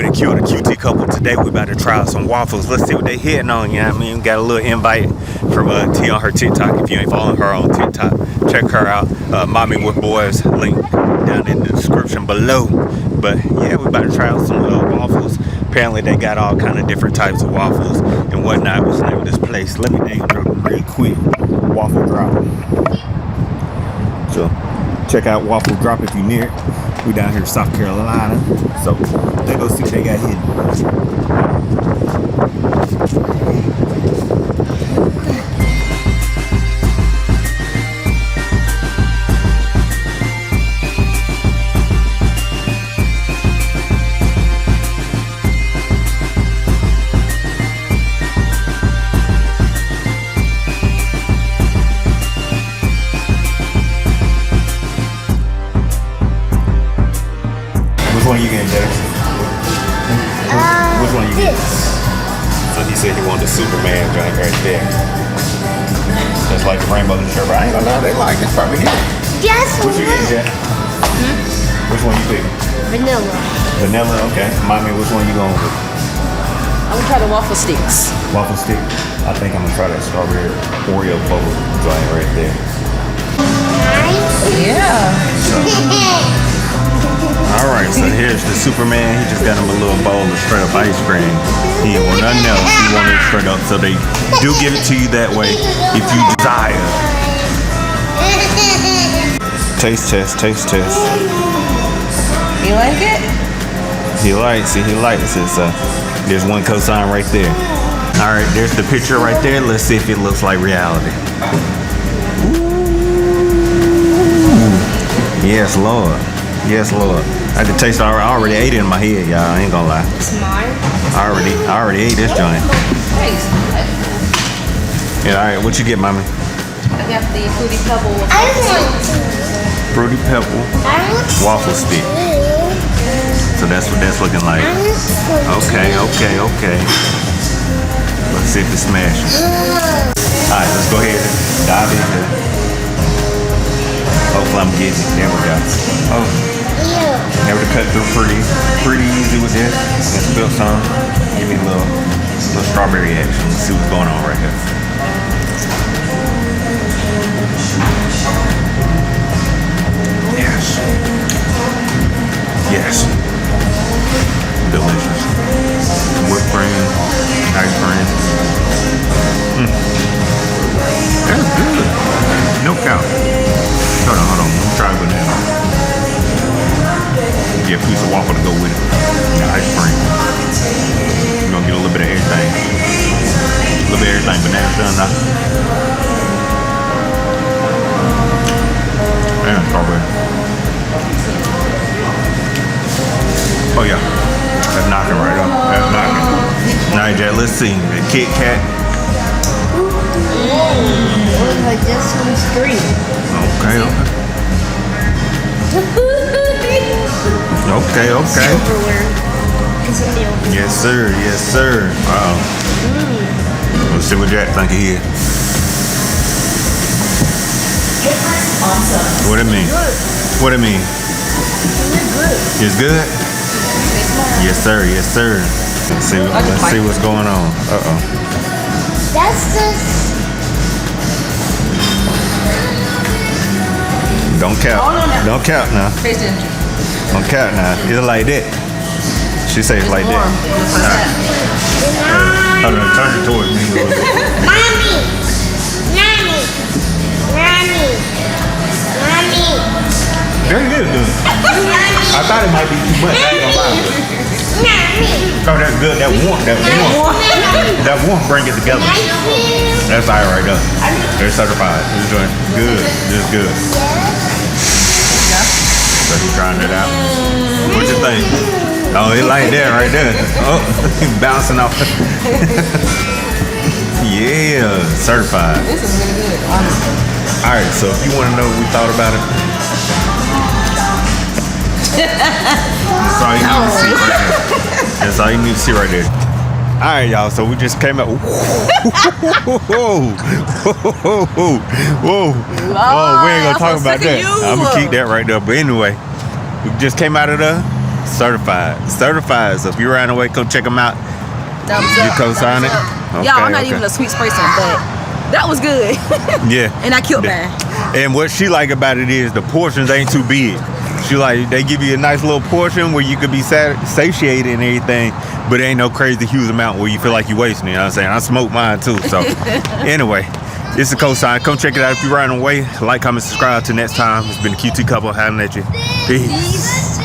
man, Q the QT couple. Today we about to try out some waffles. Let's see what they hitting on, you know what I mean? Got a little invite from T on her TikTok. If you ain't following her on TikTok, check her out. Mommy with Boys, link down in the description below. But yeah, we about to try out some waffles. Apparently they got all kind of different types of waffles and whatnot. What's the name of this place? Let me name drop them real quick. Waffle Drop. So check out Waffle Drop if you're near it. We down here in South Carolina, so let's go see what they got hidden. Which one you getting, Jackson? Which one you getting? So he said he wanted the Superman joint right there. Just like the rainbow shirt, but I ain't gonna lie, they like this probably here. Yes. What you getting, Jack? Which one you picking? Vanilla. Vanilla, okay. Mommy, which one you going with? I'm gonna try the waffle sticks. Waffle stick? I think I'm gonna try that strawberry Oreo bubble joint right there. Yeah. Alright, so here's the Superman. He just got him a little bowl of straight up ice cream. He didn't want nothing else. He wanted it straight up. So they do give it to you that way if you desire. Taste test, taste test. You like it? He likes it, he likes it. So there's one cosign right there. Alright, there's the picture right there. Let's see if it looks like reality. Ooh. Yes, Lord. Yes, Lord. I had to taste it. I already ate it in my head, y'all. I ain't gonna lie. It's mine. I already ate this joint. Yeah, all right. What you get, mommy? I got the Fruity Pebble. I want Fruity Pebble waffle stick. So that's what that's looking like. Okay. Let's see if it smashes. All right, let's go ahead and dive in there. Hopefully I'm getting it. There we go. Oh. Able to cut through pretty easy with this. And spill some. Give me a little strawberry action. Let's see what's going on right here. Yes. Yes. Delicious. Whipped cream, ice cream. That's good. No count. Hold on. Let me try it with that. Get a piece of waffle to go with it. And ice cream. You're gonna get a little bit of everything. A little bit of everything. Banana sun now. And strawberry. Oh yeah. That's knocking right up. That's knocking. Alright, Jack, let's see. The Kit Kat. like this one's green. Okay. Okay. Yes, sir. Wow. Let's see what Jack think of here. Awesome. What it mean? What it mean? It's good? Yes, sir. Let's see what's going on. That's just... Don't count. Oh, no. Don't count now. Taste it. Don't count now. It's like that. She says it's like warm. that. Hold on, turn it towards me a little bit. Mommy. Very good. I thought it might be too much. I ain't gonna lie. Oh, that's good. That warmth bring it together. That's all right there. They're certified. It's doing good. It's good. So he's trying it out. What you think? Oh, he like that right there. Oh, he's bouncing off. Yeah, certified. This is really good, honestly. All right, so if you want to know what we thought about it, that's all you need to see right there. That's all you need to see right there. All right, y'all. So we just came out. Whoa! We ain't gonna talk about that. I'm gonna keep that right there. But anyway, we just came out of the Certified. So if you're around the way, come check them out. Thumbs You up. co-sign it? thumbs up. Y'all, I'm not even a sweet person, but that was good. Yeah. And I killed mine. And what she like about it is the portions ain't too big. She like, they give you a nice little portion where you could be satiated and everything, but it ain't no crazy huge amount where you feel like you're wasting it. You know what I'm saying? I smoked mine too. So anyway, it's a cosign. Come check it out if you're riding away. Like, comment, subscribe. Till next time. It's been a QT couple. Having at you. Peace.